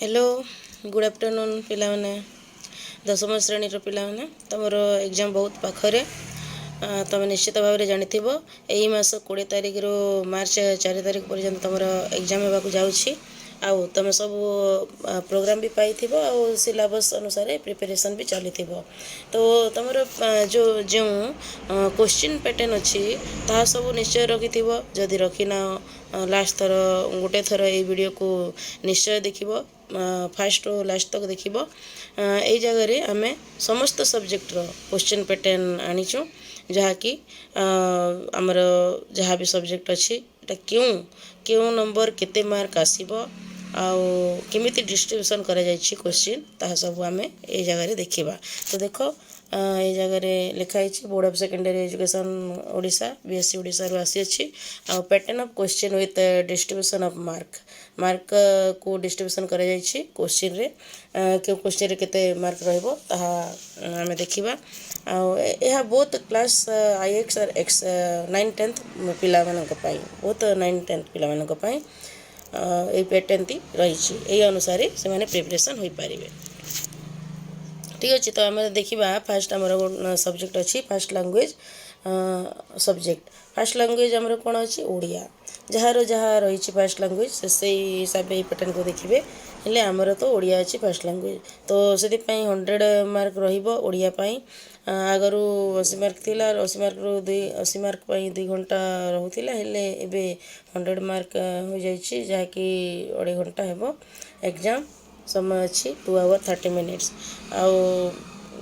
Hello good afternoon पिला माने दशम श्रेणी पिला माने तुमर एग्जाम बहुत पाखरे तुम निश्चित भाव में जानी यही मास 20 तारिख रु मार्च 4 तारिख पर्यंत तुम एग्जाम होगा जाऊँगी आउ तुम सब प्रोग्राम भी पाई सिलेबस अनुसार प्रिपरेशन भी चली तो तुम जो जो क्वेश्चन पैटर्न अच्छी ता सब निश्चय रखि जदि रखी ना लास्ट थर गोटे थर ये वीडियो को निश्चय देख फास्ट रू लास्ट तक देख यही जगह आम समस्त सब्जेक्ट क्वेश्चन पैटर्न आनीचु जहाँकि आमर जहाँ भी सब्जेक्ट अच्छी क्यों क्यों नंबर केते मार्क आसीबो आउ केमिति डिस्ट्रीब्यूशन करा जायछि क्वेश्चन ताहा सब आम ए जगह देखा तो देख ये जगह लिखाई board of secondary education Odisha BSC Odisha रु आसी अछि आ pattern of question with distribution of mark को डिस्ट्रीब्यूशन करा जायछि क्वेश्चन रे क्यों क्वेश्चन रे केते मार्क रहबो ताहा आमे देखिबा आ बहुत क्लास आईएक्स और एक्स 9 10th पिला मानक पई बहुत 9 10th पिला मानक पई ए पैटर्न ती रही यही अनुसार से माने प्रिपरेशन हो पारे ठीक अच्छे तो आम देखा फास्ट आमर सब्जेक्ट अच्छी फास्ट लैंग्वेज फास्ट लैंग्वेज आमर कौन अच्छी ओडिया जार जहाँ रही फास्ट लैंग्वेज से हिसाब से पैटर्न को देखिए हेले आमर तो ओडिया अच्छी फास्ट लैंग्वेज तो से 100 मार्क रोडिया आगरू 80 मार्क थी 80 मार्क रू 80 मार्क 2 घंटा रोला हेले 100 मार्क हो जाए जहाँकि 2.5 घंटा हेबो एग्जाम समय अच्छी 2 hours 30 minutes आउ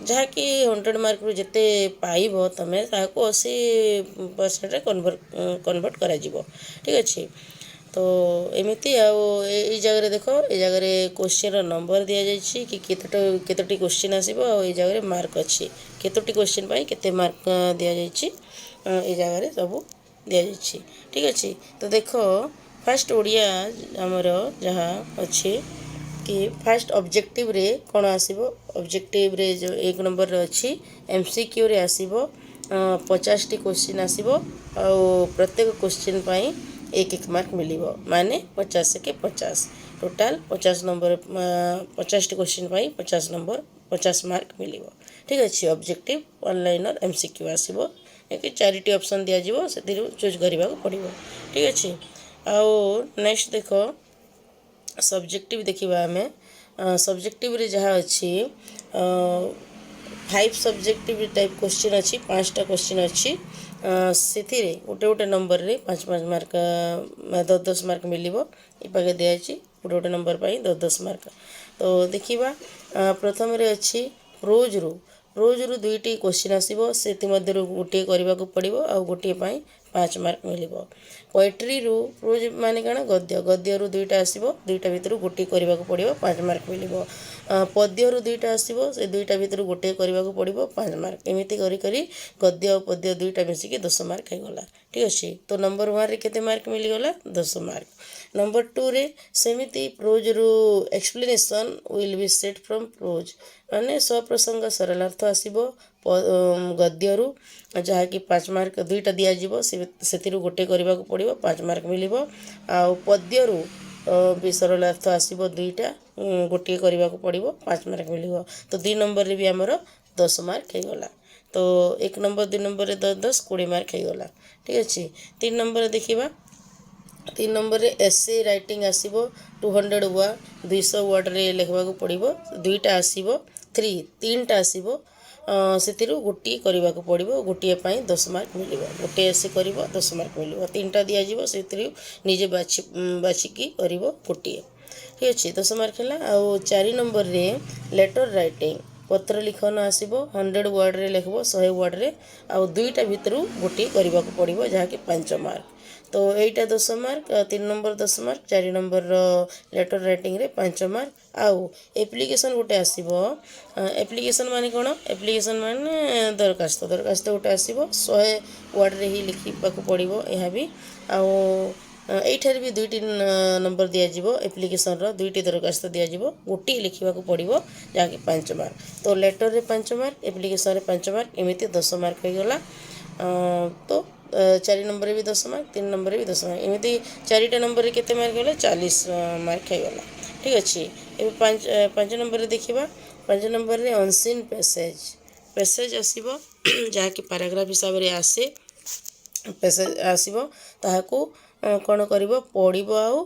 जहाँकि 100 मार्क रु जिते पाइब तुम ताको 80% कन्वर्ट करा जीवो ठीक अच्छे तो एमती आई जगह देख ये जगह क्वेश्चन नंबर दि जाइए कि केतोटी क्वेश्चन आसो ये जगह मार्क अच्छी केतोटी क्वेश्चन पाई केते मार्क दि जाइए ये जगह सब दि जाइए ठीक अच्छे तो देख फास्ट ओडिया आमर जहाँ अच्छी कि फास्ट ऑब्जेक्टिव रे कौन आसीबो ऑब्जेक्टिव रे जो 1 नंबर अच्छी एमसीक्यू रे आसीबो 50 टी क्वेश्चन आसीबो और प्रत्येक क्वेश्चन पाई 1 मार्क मिलिबो माने 50 के 50 टोटाल 50 नंबर 50 टी क्वेश्चन पाई 50 नंबर 50 मार्क मिलिबो ठीक अच्छे ऑब्जेक्टिव ऑनलाइन एमसीक्यू आसीबो कि 4टी ऑप्शन दिया जिवो से चूज करबा पड़िबो ठीक अच्छे आउ नेक्स्ट देखो सब्जेक्टिव देखा आम सब्जेक्टिव रे जहाँ अच्छी 5 सब्जेक्टिव टाइप क्वेश्चन अच्छी 5टा क्वेश्चन अच्छी से गोटे गोटे नंबर रे 5 मार्क 10 मार्क मिलिबो ये पागे दिखाई गोटे गोटे नंबर पाई 10 मार्क तो देखा प्रथम रे अच्छी प्रोज रू 2टी क्वेश्चन आसीबो सेति मध्यरु गोटे करबा को पड़िबो आ गोटे पाई 5 मार्क मिलिबो पोएट्री रू प्रोज माने कण गद्य रू 2टा आसीबो 2टा भितर गोटे करबा को पड़िबो 5 मार्क मिलिबो पद्य रू 2टा आसीबो से 2टा भितर गोटे करबा को पड़िबो 5 मार्क एमिति करी करी गद्य और पद्य 2टा मिसी के 10 मार्क हे गला ठीक अछि तो नंबर 1 रे केते मार्क मिली गला 10 मार्क नंबर 2 रे सेमिति प्रोज रू explanation will be set from prose माने सप्रसंग सरलार्थ आसीबो गद्य रू जहाँकि 5 मार्क 2टा दिया जिवो से गोटे करबा को पड़िबो 5 मार्क मिलिबो आ पद्य रू भी सरलार्थ आसीबो 2टा गोटे करबा को पड़िबो 5 मार्क मिलिबो तो 2 नंबर रे भी हमर 10 मार्क हे गला तो 1 नंबर 2 नंबर रे 10 10 20 मार्क हे गला ठीक अछि 3 नंबर रे देखिबा 3 नंबर रे एसे राइटिंग आसीबो 200 वर्ड 200 वर्ड रे लिखबा को पड़िबो 2टा आसीबो 3टा आसीबो से गोटे करबा को पड़िबो गोटे पाई 10 मार्क मिलिबो गोटे ऐसे करिबो 10 मार्क मिलिबो 3टा दिया जिवो से निजे बाछिकी करिबो गोटे ठीक अछि 10 मार्क हला आ 4 नंबर रे लेटर राइटिंग पत्र लिखन आसीबो 100 वर्ड रे लिखबो 100 वर्ड रे आ 2टा भितरु गोटे करबा को पड़िबो जहा कि 5 मार्क तो एटा 10 mark 3 number 10 mark 4 number letter writing रे 5 मार्क आउ एप्लिकेशन गोटे आसीबो एप्लिकेशन माने कोन एप्लिकेशन माने दरखास्त गोटे आसीबो 100 वर्ड रे ही लिखिबा को पड़िबो एहा भी आउ एठार भी 2टी नंबर दिया जिवो एप्लिकेशन रो 2टी दरखास्त दिया जिवो गोटे लिखिबा को पड़िबो जहा कि 5 मार्क तो लेटर रे 5 मार्क एप्लिकेशन रे 5 मार्क एमिति 10 मार्क हो गला तो 4 नंबर भी 10 मार्क 3 नंबर भी 10 मार्क एमती 4टा नंबर केते मार्क गला 40 मार्क हो गला ठीक अच्छे ए पाँच नंबर रे देखिबा। पाँच नंबर रे अनसीन पैसेज आसीबो जहाँकि पैराग्राफ हिसाब रे आसे पैसेज आसीबो ताहाकू कौन करिबो पढ़िबो आउ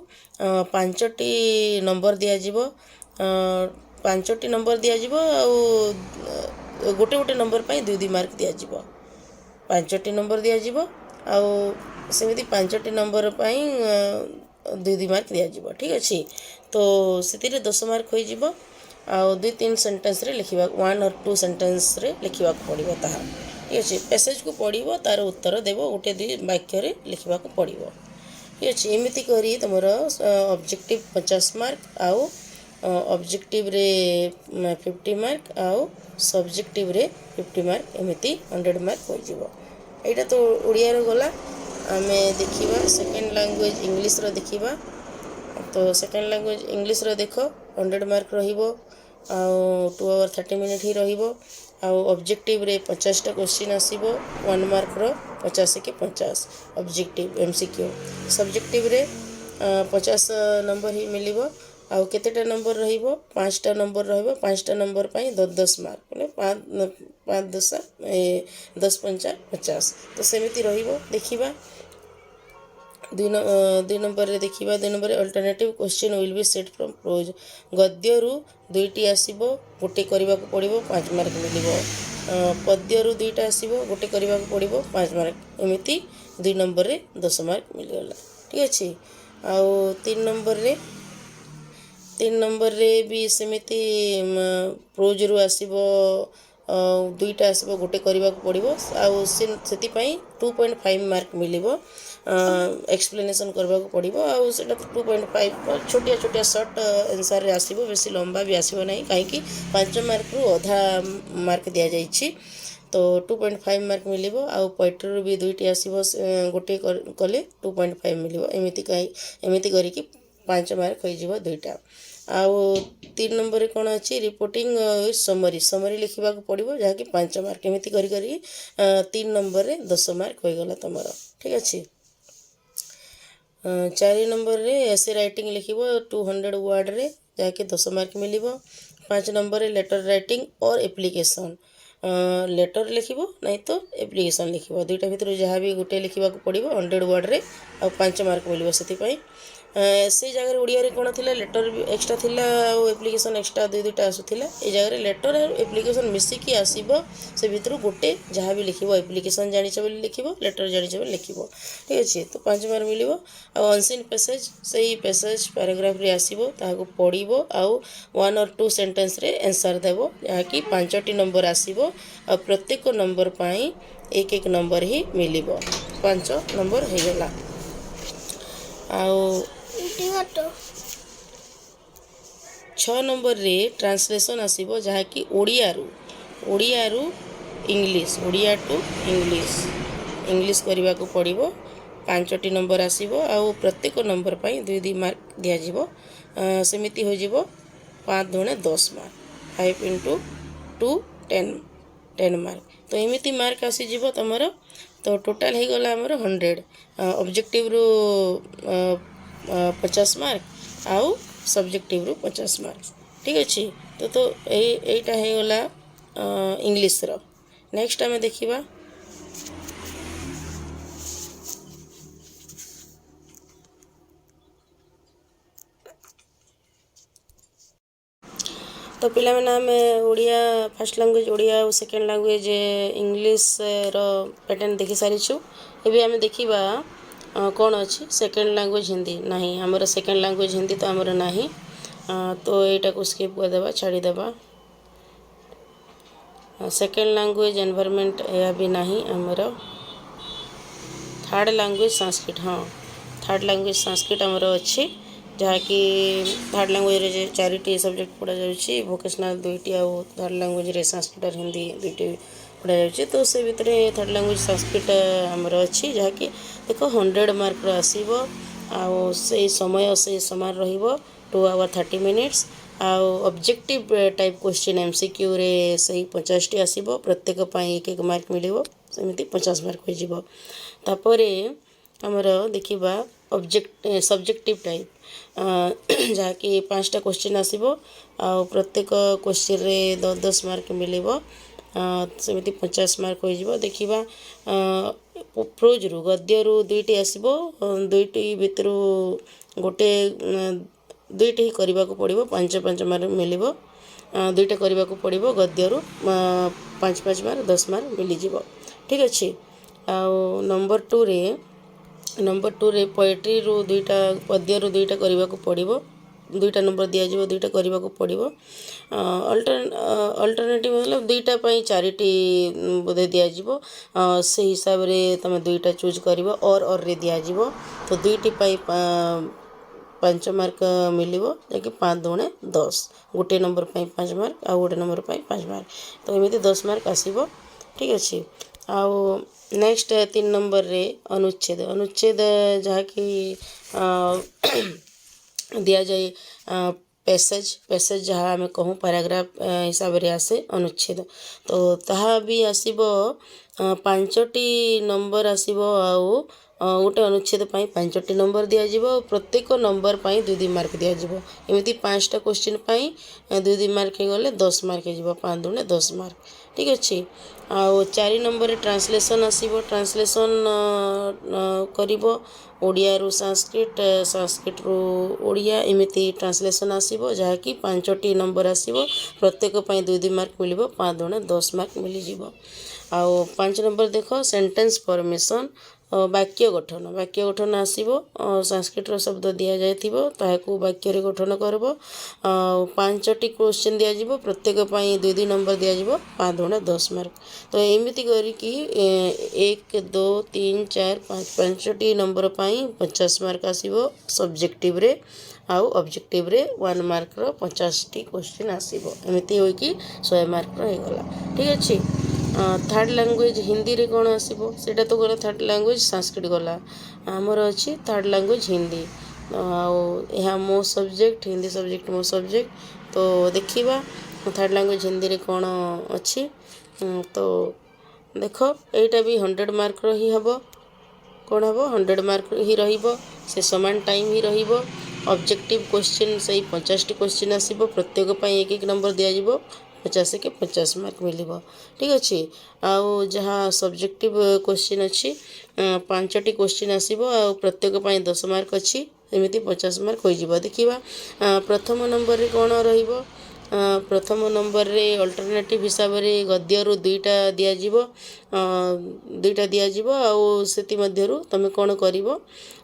पांचटी नंबर दिया जिवो पांचटी नंबर दिया जिवो आउ गोटे गोटे नंबर पाई 2 मार्क दिया जिवो पांचटी नंबर दिया जिवो आउ सेमिति पांचटी नंबर पाई 2 मार्क दिया जिवो ठीक अछि। तो सेतिरे 10 मार्क होई जिवो आउ 2-3 सेंटेंस रे लिखिबा 1 और 2 सेंटेंस रे लिखिबा पड़िबो ताहा ठीक अछि। पैसेज को पढ़िबो तार उत्तर देबो गोटे 2 वाक्य रे लिखिबा को पड़िबो ठीक अछि। एमिति करी तमर ऑब्जेक्टिव 50 मार्क आउ ऑब्जेक्टिव रे 50 मार्क आउ सब्जेक्टिव रे 50 मार्क एमिति 100 मार्क हो जिवो। एटा तो ओडिया रो गला। आमे देखिबा सेकंड लैंग्वेज इंग्लिश रो देखिबा। तो सेकंड लैंग्वेज इंग्लिश रो देखो 100 मार्क रहिबो आउ 2 आवर 30 मिनिट ही रहिबो आउ ऑब्जेक्टिव रे 50 टा क्वेश्चन आसीबो 1 मार्क रो 50 के 50 ऑब्जेक्टिव एमसीक्यू। सब्जेक्टिव रे 50 नंबर ही मिलिबो आउ केतेटा नंबर रहिबो 5टा नंबर रहिबो 5टा नंबर पाई 10 मार्क माने 5 10 पंचा 50। तो सेमिति रहिबो देखिबा। 2 नंबर रे देखिबा 2 number alternative question will be set from prose गद्य रु 2टी आसीबो गोटे करबा को पड़िबो 5 मार्क मिलिबो पद्य रु 2टा आसीबो गोटे करबा को पड़िबो 5 मार्क एमिति 2 नंबर रे 10 मार्क मिल गला ठीक अछि। आउ 3 नंबर रे भी सेमिति प्रोज रु आसीबो 2टा आसीबो गोटे करबा को पड़िबो आउ सेति पई 2.5 मार्क मिलिबो एक्सप्लेनेशन करबा को पड़िबो आउ सेटा 2.5 छोटिया छोटिया शॉर्ट आंसर रे आसीबो बेसी लंबा भी आसीबो नहीं काहे कि 5 मार्क रु आधा मार्क दिया जाईछि। तो 2.5 मार्क मिलिबो आउ पोएट्री रु भी 2टी आसीबो गोटे कले 2.5 मिलिबो एमिति करी कि 5 मार्क होई जिवो 2टा। आउ 3 नंबर रे कोन अछि रिपोर्टिंग समरी लिखिबा को पड़िबो जहा कि 5 मार्क एमिति करी करी 3 नंबर रे 10 मार्क होई गला तमरो ठीक अछि। 4 नंबर रे एसे राइटिंग लिखिबो 200 वर्ड रे जहा कि 10 मार्क मिलिबो। 5 नंबर रे लेटर राइटिंग और एप्लीकेशन लेटर लिखिबो नहीं तो एप्लीकेशन लिखिबो दुईटा भितर जहाँ भी गोटे लिखा पड़ो 100 वर्ड रे आ 5 मार्क मिल से से जगह ओडिया रे कौन थिला लेटर एक्स्ट्रा थिला आ एप्लीकेशन एक्स्ट्रा दुईटा आसुला ए जगह लेटर और एप्लीकेशन मिसिकी आसीबो से भितर गोटे जहाँ भी लिखिबो एप्लीकेशन जानिछ बोली लिखिबो लेटर जानिछ बोली लिखिबो ठीक अछि। तो 5 मार्क मिलिबो आ अनसीन पैसेज सही पैसेज पैराग्राफ रे आसीबो ताहाको पढिबो आ 1 और 2 सेंटेंस रे आंसर देबो जहाँ कि 5टी नंबर आसीबो आ प्रत्येक नंबर पाई एक एक नंबर ही मिलिबो 5 नंबर हे गेला। आ 6 नंबर रे ट्रांसलेशन आसीबो जहाँ कि ओडिया रु इंग्लिश ओडिया टू इंग्लिश करबा को पड़िबो 5टी नंबर आसीबो आ प्रत्येक नंबर पाई 2 मार्क दिया जिवो सेमिति हो जिवो 5 दुणे 10 मार्क 5 into 2 10 मार्क। तो एमिति मार्क आसी जिवो तमरो तो टोटल हे गला हमर 100 ऑब्जेक्टिव रु 50 मार्क आउ सब्जेक्टिव रु 50 मार्क ठीक अछि। तो एटा हे गला इंग्लिश रो। नेक्स्ट आमे देखिबा तो पिला मैंने आम ओडिया फर्स्ट लैंग्वेज ओडिया और सेकेंड लैंग्वेज इंग्लिश रो पैटर्न देखि सारिछु। एबे आमे देखिबा कौन अच्छी सेकेंड लैंग्वेज हिंदी नहीं आमर सेकेंड लैंग्वेज हिंदी तो आमर नहीं तो यहाँ को स्किप कर देबा छाड़ी देबा। सेकेंड लैंग्वेज एनवायरनमेंट यह भी नहीं आमर। थर्ड लैंग्वेज संस्कृत हाँ थर्ड लैंग्वेज संस्कृत आमर अच्छी जहाँ कि थर्ड लैंग्वेज रे 4टी सब्जेक्ट पढ़ा जाउछि वोकेशनल 2टी आ थर्ड लैंग्वेज रे संस्कृत और हिंदी 2टी पढ़ा जाउछि। तो से भितर थर्ड लैंग्वेज संस्कृत आमर अच्छी जहाँ कि देखो 100 मार्क आसीबो आ से समय से समान रहिबो 2 आवर 30 मिनिट्स आ ऑब्जेक्टिव टाइप क्वेश्चन एमसीक्यू रे सही 50टी आसीबो प्रत्येक पाई एक एक मार्क मिलिबो सेमिति 50 मार्क हो जिवो। तापरे हमर देखिबा सब्जेक्टिव टाइप जहाँकि 5टा क्वेश्चन आसीबो आ प्रत्येक क्वेश्चन रे 10 मार्क मिलिबो सेमिति 50 मार्क हो जिवो देखिबा प्रोज रु गद्य रु दुईटी आसीबो दुईटी भितरु गोटे दुईटी ही करबा को पड़िबो 5 मार्क मिलिबो दुईटा करबा को पड़िबो गद्य रु 5 मार्क 10 मार्क मिली जिवो ठीक अछि आ नंबर 2 रे पोएट्री रु दुईटा पद्य रु दुईटा करबा को पड़िबो दुईटा नंबर दिया जिवो दुईटा करबा को पड़िबो अल्टरनेटिव मतलब दुईटा पई चारिटी बोधे दिया जिवो से हिसाब रे तमे दुईटा चूज करिवो और रे दिया जिवो तो दुईटी पई 5 मार्क मिलिबो जेकि 5 दूणे 10 गोटे नंबर पई 5 मार्क आ गोटे नंबर पई 5 मार्क तो एमिति 10 मार्क आसीबो ठीक अछि आ नेक्स्ट 3 नंबर रे अनुच्छेद जहाँ कि दिया जाए पैसेज जहाँ आम कहूँ पैराग्राफ हिसाब रे आसे अनुच्छेद तो ताहा भी आसीबो 5टी नंबर आसीबो आउ गोटे अनुच्छेद पाई 5टी नंबर दिया जिवो प्रत्येक नंबर पाई 2 मार्क दिया जिवो एमिति 5टा क्वेश्चन पाई 2 मार्क हे गले 10 मार्क हे जिवो 5 दूने 10 मार्क ठीक अछि आ 4 नंबर रे ट्रांसलेशन आसीबो ट्रांसलेशन करिवो ओडिया रु संस्कृत रु ओडिया एमिति ट्रांसलेशन आसीबो जहाँ कि 5टी नंबर आसीबो प्रत्येक पाई 2 मार्क मिलिबो 5 दूने 10 मार्क मिली जिवो आ 5 नंबर देखो सेंटेंस फॉर्मेशन वाक्य गठन आसीबो संस्कृत रो शब्द दिया जायतिबो ताहाकू वाक्य रे गठन करबो 5टी क्वेश्चन दिया जिवो प्रत्येक पई 2 नंबर दिया जिवो 5 दूने 10 मार्क तो एमिति करी कि 1 2 3 4 5 5टी नंबर पई 50 मार्क आसीबो सब्जेक्टिव रे आउ ऑब्जेक्टिव रे 1 मार्क रो 50टी क्वेश्चन आसीबो एमिति होई कि 100 मार्क रो हे गला ठीक अछि थर्ड लैंग्वेज हिंदी रे कौन आसीबो सेटा तो गला थर्ड लैंग्वेज संस्कृत गला हमर अछि थर्ड लैंग्वेज हिंदी आ मो सब्जेक्ट हिंदी सब्जेक्ट मो सब्जेक्ट तो देखिबा थर्ड लैंग्वेज हिंदी रे कौन अछि तो देखो एटा भी 100 मार्क रो ही हबो कौन हबो 100 मार्क ही रहिबो से समान टाइम ही रहिबो ऑब्जेक्टिव क्वेश्चन सही 50टी क्वेश्चन आसीबो प्रत्येक पई एक एक नंबर दिया जिवो 50 के 50 मार्क मिलिबो ठीक अछि आउ जहाँ सब्जेक्टिव क्वेश्चन अछि 5टी क्वेश्चन आसीबो आ प्रत्येक पई 10 मार्क अछि एमिति 50 मार्क होई जिवो देखिबा प्रथम नंबर रे कोन रहिबो प्रथम नंबर रे अल्टरनेटिव हिसाब रे गद्य रु दुईटा दिया जिवो आ सेति मध्य रु तमे कोन करिवो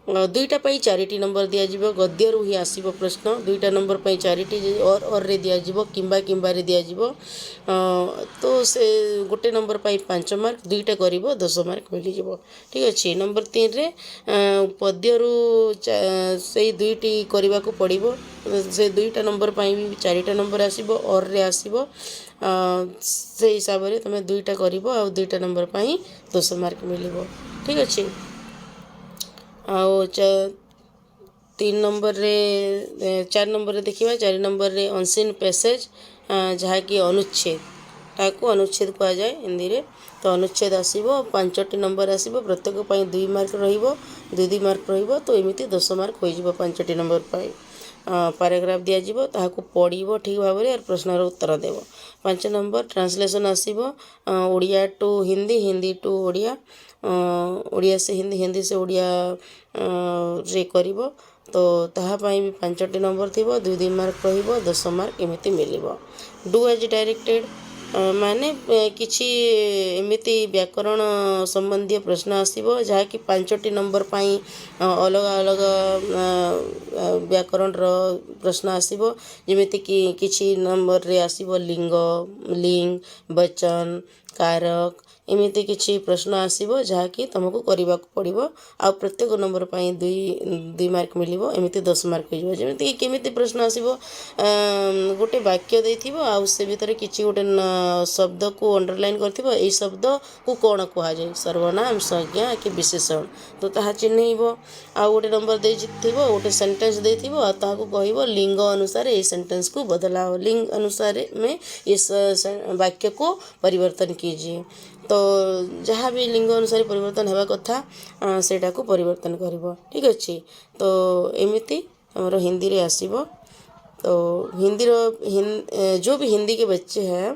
दुईटा पई 4टी नंबर दिया जिवो गद्य रु ही आसीबो प्रश्न दुईटा नंबर पई 4टी और रे दिया जिवो किंबा रे दिया जिवो तो से गोटे नंबर पई 5 मार्क दुईटा करिवो 10 मार्क मिली जिवो ठीक अछि नंबर 3 रे पद्य रु सेही दुईटी करबा को पड़िबो से दुईटा नंबर पई भी 4टा नंबर आसीबो और रे आसीबो से हिसाब रे तमे दुईटा करिवो आ दुईटा नंबर पई 10 मार्क मिलिबो ठीक अछि आ 3 नंबर रे 4 नंबर रे देखिबा 4 नंबर रे अनसीन पैसेज जहाँ कि अनुच्छेद ताकू अनुच्छेद कहा जाए हिंदी रे तो अनुच्छेद आसीबो 5टी नंबर आसीबो प्रत्येक पई 2 मार्क रहिबो 2 मार्क रहिबो तो एमिति 10 मार्क होई जिवो 5टी नंबर पई पैराग्राफ दिया जिवो ताहाकू पढ़िबो ठीक भाव रे और प्रश्न रो उत्तर देबो 5 नंबर ट्रांसलेशन आसीबो ओडिया टू हिंदी हिंदी टू ओडिया ओडिया से हिंदी हिंदी से ओडिया रे करिवो तो ताहा पाई भी 5टी नंबर थिबो 2 मार्क रहिबो 10 मार्क एमिति मिलिबो डू एज डायरेक्टेड माने किछि एमिति व्याकरण संबंधी प्रश्न आसीबो जहाँ कि 5टी नंबर पाई अलग अलग व्याकरण रो प्रश्न आसीबो जेमिति कि किछि नंबर रे आसीबो लिंग वचन कारक एमिति किछि प्रश्न आसीबो जहाँ कि तुमको करबा को पड़िबो आ प्रत्येक नंबर पाई 2 मार्क मिलिबो एमिति 10 मार्क हो जिवो जेमिति केमिति प्रश्न आसीबो गोटे वाक्य देथिबो आ से भीतर किछि गोटे शब्द को अंडरलाइन करथिबो एई शब्द को कोन कहा जाय सर्वनाम संज्ञा कि विशेषण तो ताहा चिन्हइबो आ गोटे नंबर दे जिथिबो गोटे सेंटेंस देथिबो आ ताहा को कहिबो लिंग अनुसार ए सेंटेंस को बदलाओ लिंग अनुसार में इस वाक्य को परिवर्तन कीजिए। तो जहाँ भी लिंग अनुसार परिवर्तन हेबा कथा सेटा को परिवर्तन करिवो। ठीक अछि। तो एमिति हमर हिंदी रे आसीबो। तो जो भी हिंदी के बच्चे हैं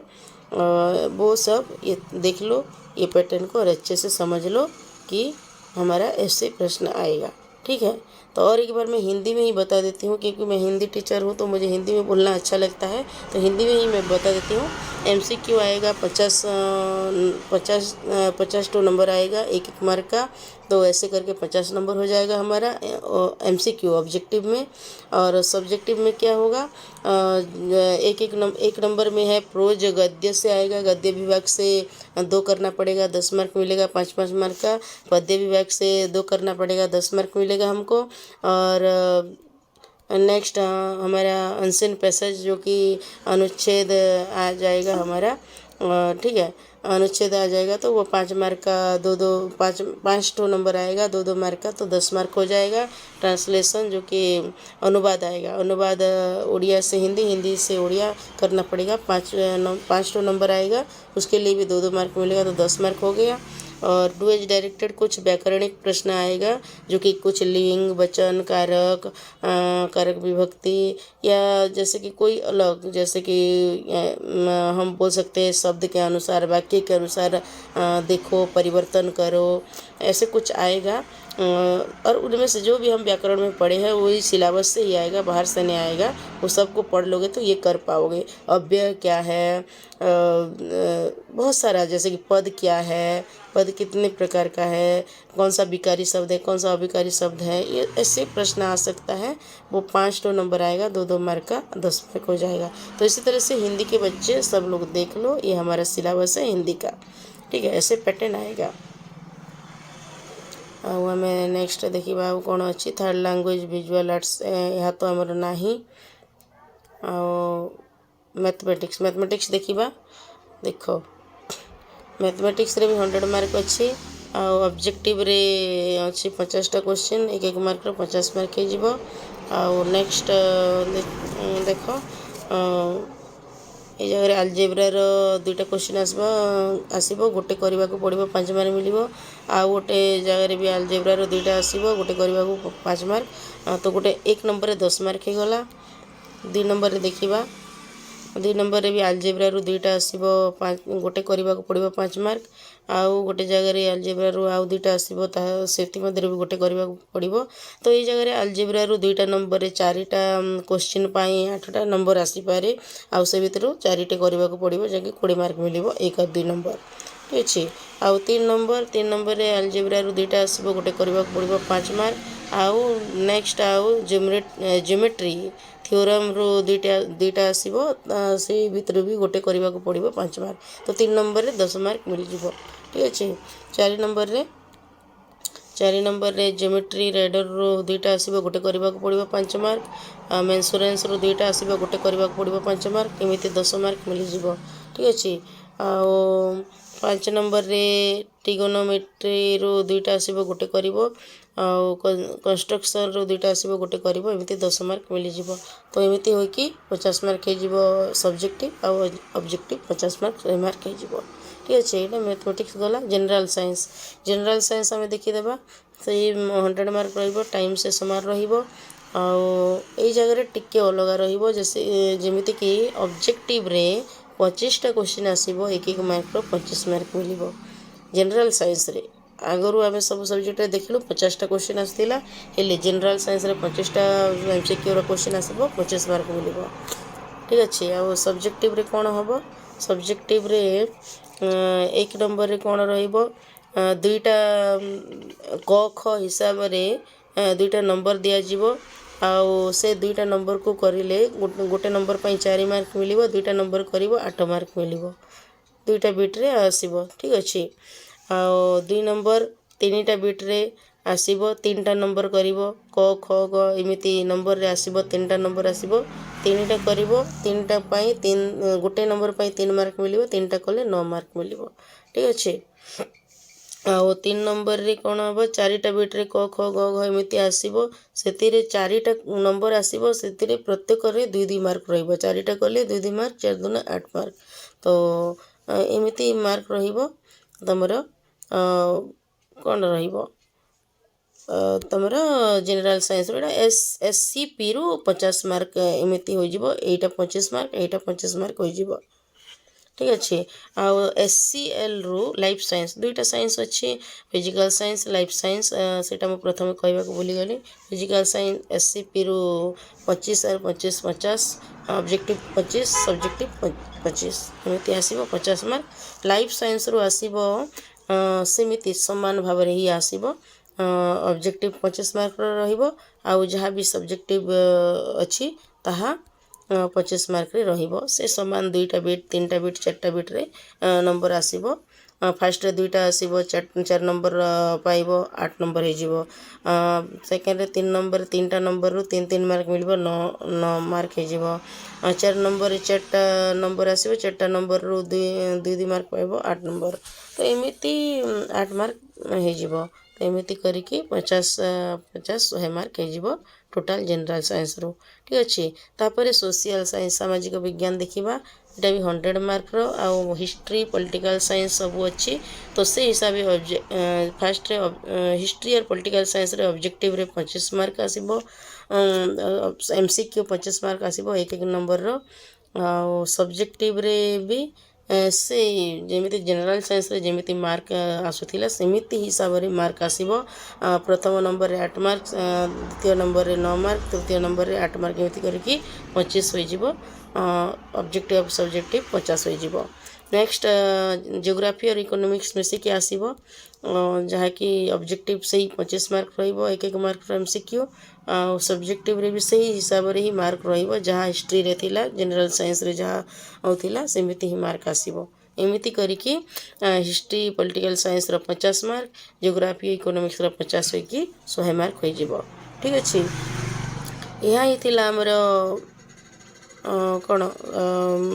वो सब ये देख लो, ये पैटर्न को और अच्छे से समझ लो कि हमारा ऐसे प्रश्न आएगा। ठीक है। तो और एक बार मैं हिंदी में ही बता देती हूँ, क्योंकि मैं हिंदी टीचर हूँ तो मुझे हिंदी में बोलना अच्छा लगता है। तो हिंदी में ही मैं बता देती हूँ। MCQ आएगा 50 टू नंबर आएगा, एक एक मार्क का। तो ऐसे करके 50 नंबर हो जाएगा हमारा MCQ ऑब्जेक्टिव में। और सब्जेक्टिव में क्या होगा, एक नंबर में है प्रोज, गद्य से आएगा। गद्य विभाग से 2 करना पड़ेगा, 10 मार्क मिलेगा, 5-5 मार्क का। पद्य विभाग से 2 करना पड़ेगा, 10 मार्क मिलेगा हमको। और नेक्स्ट हमारा अनसीन पैसेज जो कि अनुच्छेद आ जाएगा हमारा। ठीक है, अनुच्छेद आ जाएगा तो वो 5 मार्क का 5 टू नंबर आएगा, 2-2 मार्क का, तो 10 मार्क हो जाएगा। ट्रांसलेशन जो कि अनुवाद आएगा, अनुवाद उड़िया से हिंदी, हिंदी से उड़िया करना पड़ेगा, 5 टू नंबर आएगा। उसके लिए भी 2-2 मार्क मिलेगा, तो 10 मार्क हो गया। और टू एज डायरेक्टेड कुछ व्याकरणिक प्रश्न आएगा, जो कि कुछ लिंग, वचन, कारक, कारक विभक्ति, या जैसे कि कोई अलग, जैसे कि हम बोल सकते हैं शब्द के अनुसार, वाक्य के अनुसार देखो, परिवर्तन करो, ऐसे कुछ आएगा। और उनमें से जो भी हम व्याकरण में पढ़े हैं वही सिलेबस से ही आएगा, बाहर से नहीं आएगा। वो सबको पढ़ लोगे तो ये कर पाओगे। अव्यय क्या है, बहुत सारा, जैसे कि पद क्या है, पद कितने प्रकार का है, कौन सा विकारी शब्द है, कौन सा अविकारी शब्द है, ये ऐसे प्रश्न आ सकता है। वो 5 टू नंबर आएगा, 2-2 मार्क का, 10 मार्क हो जाएगा। तो इसी तरह से हिंदी के बच्चे सब लोग देख लो, ये हमारा सिलेबस है हिंदी का। ठीक है, ऐसे पैटर्न आएगा। ଆଉ ଆମେ ନେକ୍ସଟ ଦେଖିବା ଆଉ କ'ଣ ଅଛି। ଥାର୍ଡ଼ ଲାଙ୍ଗୁଏଜ୍ ଭିଜୁଆଲ୍ ଆର୍ଟ୍ସ, ଏହା ତ ଆମର ନାହିଁ। ଆଉ ମ୍ୟାଥମେଟିକ୍ସ ଦେଖିବା। ଦେଖ, ମ୍ୟାଥମେଟିକ୍ସରେ ବି 100 ମାର୍କ ଅଛି। ଆଉ ଅବଜେକ୍ଟିଭରେ ଅଛି 50ଟା କ୍ୱେଶ୍ଚିନ୍, ଏକ ଏକ ମାର୍କର 50 ମାର୍କ ହେଇଯିବ। ଆଉ ନେକ୍ସଟ ଦେଖ, এই ଜାଗାରେ ଆଲଜେବ୍ରାର 2ଟା କ୍ୱେଶ୍ଚିନ୍ ଆସିବ, ଗୋଟେ କରିବାକୁ ପଡ଼ିବ, 5 ମାର୍କ ମିଳିବ। ଆଉ ଗୋଟେ ଜାଗାରେ ବି ଆଲଜେବ୍ରାର 2ଟା ଆସିବ, ଗୋଟେ କରିବାକୁ 5 ମାର୍କ। ତ ଗୋଟେ 1 ନମ୍ବରରେ 10 ମାର୍କ ହେଇଗଲା। 2 ନମ୍ବରରେ ଦେଖିବା, 2 ନମ୍ବରରେ ବି ଆଲଜେବ୍ରାରୁ 2ଟା ଆସିବ, ଗୋଟେ କରିବାକୁ ପଡ଼ିବ 5 ମାର୍କ। ଆଉ ଗୋଟେ ଜାଗାରେ ଆଲଜେବ୍ରାରୁ ଆଉ 2ଟା ଆସିବ, ତାହା ସେଥିମଧ୍ୟରୁ ବି ଗୋଟେ କରିବାକୁ ପଡ଼ିବ। ତ ଏଇ ଜାଗାରେ ଆଲଜେବ୍ରାରୁ 2ଟା ନମ୍ବରରେ 4ଟା କ୍ୱେଶ୍ଚିନ୍ ପାଇଁ 8ଟା ନମ୍ବର ଆସିପାରେ। ଆଉ ସେ ଭିତରୁ 4ଟି କରିବାକୁ ପଡ଼ିବ, ଯାହାକି 20 ମାର୍କ ମିଳିବ, 1 ଆଉ 2 ନମ୍ବର। ଠିକ୍ ଅଛି। ଆଉ 3 ନମ୍ବରରେ ଆଲଜେବ୍ରାରୁ 2ଟା ଆସିବ, ଗୋଟେ କରିବାକୁ ପଡ଼ିବ 5 ମାର୍କ। ଆଉ ନେକ୍ସଟ ଆଉ ଜିଓମେଟ୍ରି ଥିଓରମ୍ରୁ 2ଟା ଆସିବ, ସେଇ ଭିତରୁ ବି ଗୋଟେ କରିବାକୁ ପଡ଼ିବ 5 ମାର୍କ। ତ 3 ନମ୍ବରରେ 10 ମାର୍କ ମିଳିଯିବ। ଠିକ୍ ଅଛି। 4 ନମ୍ବରରେ ଜିଓମେଟ୍ରି ରେଡ଼ରରୁ 2ଟା ଆସିବ, ଗୋଟେ କରିବାକୁ ପଡ଼ିବ 5 ମାର୍କ। ମେନ୍ସୁରାନ୍ସରୁ 2ଟା ଆସିବ, ଗୋଟେ କରିବାକୁ ପଡ଼ିବ 5 ମାର୍କ। ଏମିତି 10 ମାର୍କ ମିଳିଯିବ। ଠିକ୍ ଅଛି। ଆଉ 5 ନମ୍ବରରେ ଟ୍ରିଗୋନୋମେଟ୍ରିରୁ 2ଟା ଆସିବ, ଗୋଟେ କରିବ। ଆଉ କନଷ୍ଟ୍ରକ୍ସନରୁ 2ଟା ଆସିବ, ଗୋଟେ କରିବ। ଏମିତି 10 ମାର୍କ ମିଳିଯିବ। ତ ଏମିତି ହୋଇକି 50 ମାର୍କ ହେଇଯିବ ସବଜେକ୍ଟିଭ୍, ଆଉ ଅବଜେକ୍ଟିଭ୍ 50 ମାର୍କ, 100 ମାର୍କ ହେଇଯିବ। ଠିକ୍ ଅଛି। ଏଇଟା ମ୍ୟାଥମେଟିକ୍ସ ଗଲା। ଜେନେରାଲ୍ ସାଇନ୍ସ ଆମେ ଦେଖିଦେବା। ସେଇ 100 ମାର୍କ ରହିବ, ଟାଇମ୍ ସେ ସମାନ ରହିବ। ଆଉ ଏଇ ଜାଗାରେ ଟିକେ ଅଲଗା ରହିବ, ଯେମିତିକି ଅବଜେକ୍ଟିଭରେ 25ଟା କ୍ୱେଶ୍ଚିନ୍ ଆସିବ, 1 ମାର୍କର 25 ମାର୍କ ମିଳିବ। ଜେନେରାଲ୍ ସାଇନ୍ସରେ ଆଗରୁ ଆମେ ସବୁ ସବଜେକ୍ଟରେ ଦେଖିଲୁ 50ଟା କ୍ୱେଶ୍ଚିନ୍ ଆସିଥିଲା, ହେଲେ ଜେନେରାଲ୍ ସାଇନ୍ସରେ 25ଟା MCQର କ୍ୱେଶ୍ଚିନ୍ ଆସିବ, 25 ମାର୍କ ମିଳିବ। ଠିକ୍ ଅଛି। ଆଉ ସବଜେକ୍ଟିଭରେ କ'ଣ ହେବ? ସବଜେକ୍ଟିଭରେ 1 ନମ୍ବରରେ କ'ଣ ରହିବ, 2ଟା କ ଖ ହିସାବରେ 2ଟା ନମ୍ବର ଦିଆଯିବ। ଆଉ ସେ 2ଟା ନମ୍ବରକୁ କରିଲେ ଗୋଟେ ନମ୍ବର ପାଇଁ 4 ମାର୍କ ମିଳିବ, 2ଟା ନମ୍ବର କରିବ 8 ମାର୍କ ମିଳିବ। 2ଟା ବିଟ୍ରେ ଆସିବ। ଠିକ୍ ଅଛି। ଆଉ 2 ନମ୍ବର 3ଟା ବିଟ୍ରେ ଆସିବ, 3ଟା ନମ୍ବର କରିବ, କ ଖ ଗ ଏମିତି ନମ୍ବରରେ ଆସିବ, 3ଟା ନମ୍ବର ଆସିବ, 3ଟା କରିବ, 3ଟା ପାଇଁ ଗୋଟେ ନମ୍ବର ପାଇଁ 3 ମାର୍କ ମିଳିବ, 3ଟା କଲେ 9 ମାର୍କ ମିଳିବ। ଠିକ୍ ଅଛି। ଆଉ 3 ନମ୍ବରରେ କ'ଣ ହେବ, 4ଟା ବିଟ୍ରେ କ ଖ ଗ ଘ ଏମିତି ଆସିବ, ସେଥିରେ 4ଟା ନମ୍ବର ଆସିବ, ସେଥିରେ ପ୍ରତ୍ୟେକରେ 2-2 ମାର୍କ ରହିବ। 4ଟା କଲେ 2-2 ମାର୍କ, 4 2 8 ମାର୍କ। ତ एमती मार्क रहिबो तमर कौन रहिबो तुमर जनरल साइंस SCP रु 50 मार्क एमती हो जिवो एटा 25 मार्क एटा 25 मार्क हो जिवो ठीक अच्छे आउ SCL रु लाइफ साइंस दुईटा साइंस अच्छी फिजिकल साइंस लाइफ साइंस सेटा मु प्रथम कहबा को भूली गली फिजिकल साइंस SCP रु 25 और 25 50 ऑब्जेक्टिव 25 सब्जेक्टिव 25 एमती आसीबो 50 मार्क लाइफ साइंस रु आसीबो सेमिति समान भाव रे ही आसीबो ऑब्जेक्टिव 25 मार्क रहिबो आउ जहाँ भी सब्जेक्टिव अच्छी ताहा 25 मार्क रे रहिबो से समान दुईटा बिट तीनटा बिट चारटा बिट रे नंबर आसीबो फास्ट रे दुईटा आसीबो 4 नंबर पाइबो 8 नंबर हे जिवो सेकंड रे 3 नंबर तीनटा नंबर रु 3 मार्क मिलबो 9 मार्क हे जिवो 4 नंबर रे 4टा नंबर आसीबो 4टा नंबर रु 2 मार्क पाइबो 8 नंबर तो एमिति 8 मार्क हे जिवो तो एमिति करिकी 50 100 मार्क हे जिवो टोटाल जनरल साइंस रो ठीक अच्छे तापर सोशल साइंस सामाजिक विज्ञान देखा एटा भी 100 मार्क रो आउ हिस्ट्री पॉलिटिकल साइंस सब अच्छी तो से हिसाब फास्ट रे हिस्ट्री और पॉलिटिकल साइंस रे ऑब्जेक्टिव रे 25 मार्क आसीबो MCQ 25 मार्क आसीबो एक नंबर रो आउ सब्जेक्टिव रे भी से जेमिति जनरल साइंस रे जेमिति मार्क आसुथिला सेमिति हिसाब रे मार्क आसीबो प्रथम नंबर रे 8 मार्क द्वितीय नंबर रे 9 मार्क तृतीय नंबर रे 8 मार्क एमिति करके 25 होई जिवो ऑब्जेक्टिव सब्जेक्टिव 50 होई जिवो नेक्स्ट जियोग्राफी और इकोनॉमिक्स मिसिकी आसीबो जहाँ कि ऑब्जेक्टिव सही 25 मार्क रहिबो एक मार्क MCQ सब्जेक्टिव रे भी सही हिसाब रे ही मार्क रहिबो जहाँ हिस्ट्री रे थिला जनरल साइंस रे जहाँ होथिला सेमिति ही मार्क आसीबो एमिति करिकी हिस्ट्री पॉलिटिकल साइंस रो 50 मार्क जियोग्राफी इकोनॉमिक्स रो 50 होइकी 100 मार्क होई जिवो ठीक अछि यहाँ ही थिला हमरो कौन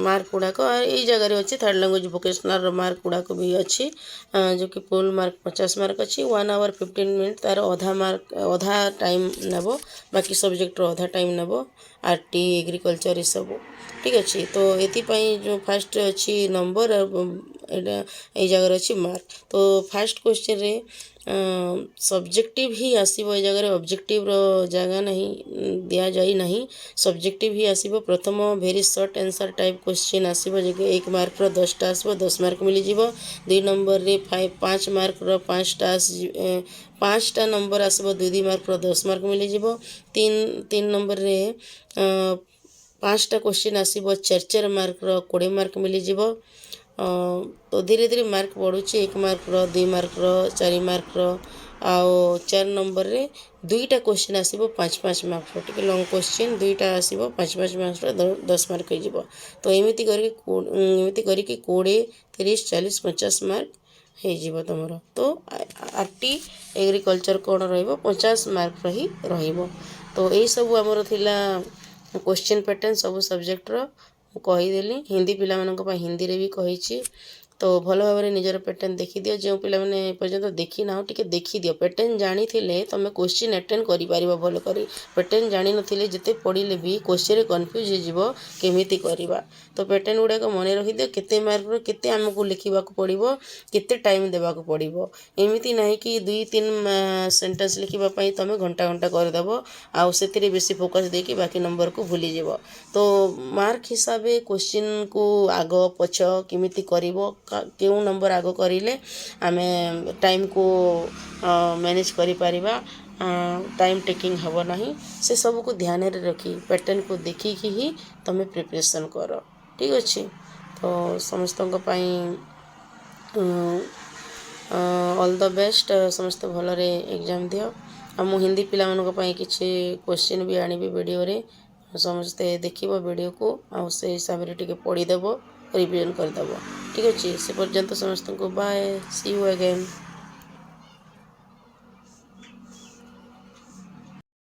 मार्क गुड़ाक यही जगह अच्छी थर्ड लैंग्वेज वोकेशनल मार्क गुड़ाक भी अच्छी जो कि फुल मार्क 50 मार्क अच्छी 1 आवर 15 मिनट तार अधा मार्क अधा टाइम नेब बाकी सब्जेक्ट अधा टाइम नेब RT एग्रीकल्चर सब ठीक अच्छे तो ये जो फास्ट अच्छी नंबर ये जगह अच्छी मार्क तो फास्ट क्वेश्चन रे सब्जेक्टिव ही आसीबो ए जगह ऑब्जेक्टिव रो जगह नहीं दिया जाई नहीं सब्जेक्टिव ही आसीबो प्रथम very short answer type question आसीबो जे 1 मार्क रो 10टा आसीबो 10 मार्क मिली जिवो 2 नंबर रे 5 मार्क रो 5टा 5टा नंबर आसीबो 2 मार्क रो 10 मार्क मिली जिवो 3 नंबर रे 5टा क्वेश्चन आसीबो 4 मार्क रो 20 मार्क मिली जिवो तो धीरे धीरे मार्क बढ़ुचे 1 मार्क रो 2 मार्क रो 4 मार्क रो आओ 4 नंबर रे 2टा क्वेश्चन आसीबो 5 मार्क रो टिके लॉन्ग क्वेश्चन 2टा आसीबो 5 मार्क रो 10 मार्क हो जिवो तो एमिति करके 20 30 40 50 मार्क हो जिवो तमरो तो RT एग्रीकल्चर कोन रहइबो 50 मार्क रही रहइबो तो एई सब हमरो थिला क्वेश्चन पैटर्न सब सब्जेक्ट रो कहीदेली हिंदी पिला हिंदी रे भी कही तो भल भाव में निजर पैटर्न देखी दियो जो पिला माने पर्यंत देखी ना टिके देखी दियो पैटर्न जानी थिले तमे क्वेश्चन अटेंड करि परिबो भल करी पैटर्न जानी नथिले जते पढिले भी क्वेश्चन रे कंफ्यूज हे जिवो केमिति करिबा तो पैटर्न गुडा को मने रखि दियो केते मार्क रो केते हमकु लिखिबा को पड़िबो केते टाइम देबा को पड़िबो एमिति नाही कि 2-3 सेंटेंस लिखिबा पई तमे घंटा घंटा कर देबो आ सेतिरे बेसी फोकस देकी बाकी नंबर को भूली जिवो तो मार्क हिसाबे क्वेश्चन को आगो पछ केमिति करिवो केउ नंबर आगो करिले आमे टाइम को मैनेज करि परिबा टाइम टेकिंग हबो नहीं से सब को ध्यान रे रखी पैटर्न को देखी कि ही तमे प्रिपरेशन करो ठीक अछि तो समस्त को पई ऑल द बेस्ट समस्त भल रे एग्जाम दियो आ मु हिंदी पिला मन को पई किछि क्वेश्चन भी आनिबी वीडियो रे समस्ते देखिबो वीडियो को आ से हिसाब रे टिके पढी देबो रिवीजन कर देबो ठीक अछि से पर्यंत समस्त को बाय सी यू अगेन।